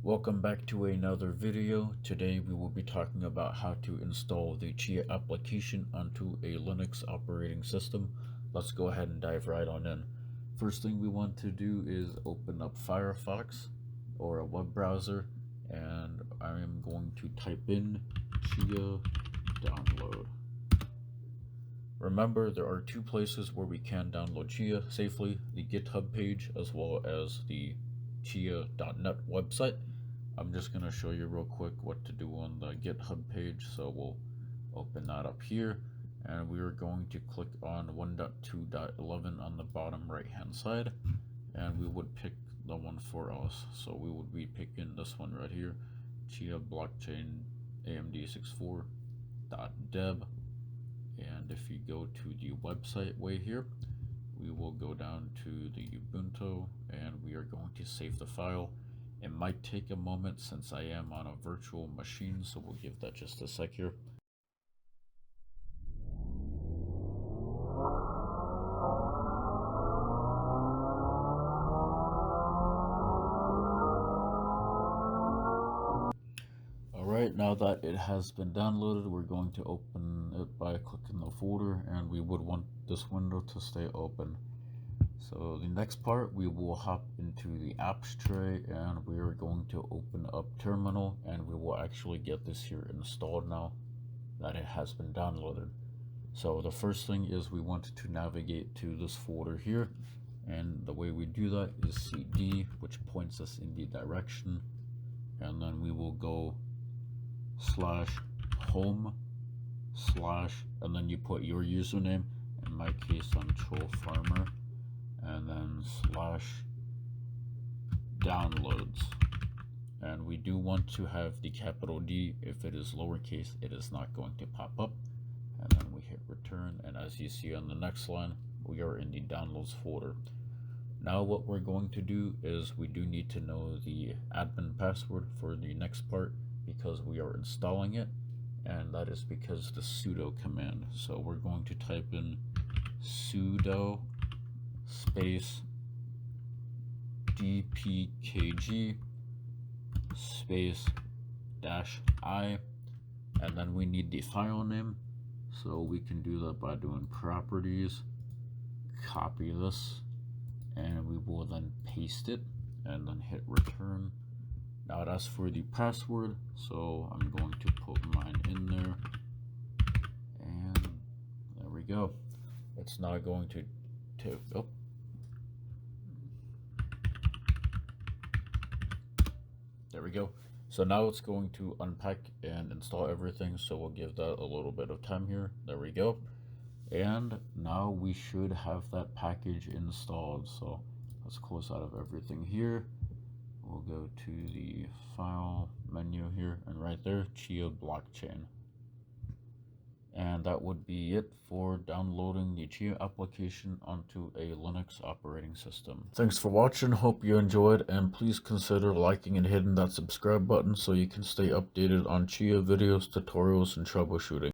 Welcome back to another video. Today we will be talking about how to install the Chia application onto a Linux operating system. Let's go ahead and dive right on in. First thing we want to do is open up Firefox or a web browser, and I am going to type in Chia download. Remember, there are two places where we can download Chia safely, the GitHub page as well as the chia.net website. I'm just going to show you real quick what to do on the GitHub page. So we'll open that up here, and we are going to click on 1.2.11 on the bottom right hand side, and we would pick the one for us. So we would be picking this one right here, Chia blockchain amd64.deb. And if you go to the website way here, we will go down to the Ubuntu and we are going to save the file. It might take a moment since I am on a virtual machine, so we'll give that just a sec here. Alright, now that it has been downloaded, we're going to open it by clicking the folder, and we would want this window to stay open. So the next part, we will hop into the apps tray, and we are going to open up terminal, and we will actually get this here installed now that it has been downloaded. So the first thing is we want to navigate to this folder here, and the way we do that is cd, which points us in the direction, and then we will go /home/ and then you put your username. In my case, I'm Troll Farmer, and then /downloads. And we do want to have the capital D. If it is lowercase, it is not going to pop up. And then we hit return, and as you see on the next line, we are in the downloads folder. Now what we're going to do is we do need to know the admin password for the next part, because we are installing it, and that is because the sudo command. So we're going to type in sudo space dpkg space -i, and then we need the file name. So we can do that by doing properties, copy this, and we will then paste it and then hit return. Now it asks for the password, so I'm going to put mine in there, and there we go. It's now going to oh. There we go. So now it's going to unpack and install everything, so we'll give that a little bit of time here. There we go. And now we should have that package installed. So let's close out of everything here. We'll go to the file menu here, and right there, Chia blockchain. And that would be it for downloading the Chia application onto a Linux operating system. Thanks for watching, hope you enjoyed, and please consider liking and hitting that subscribe button so you can stay updated on Chia videos, tutorials, and troubleshooting.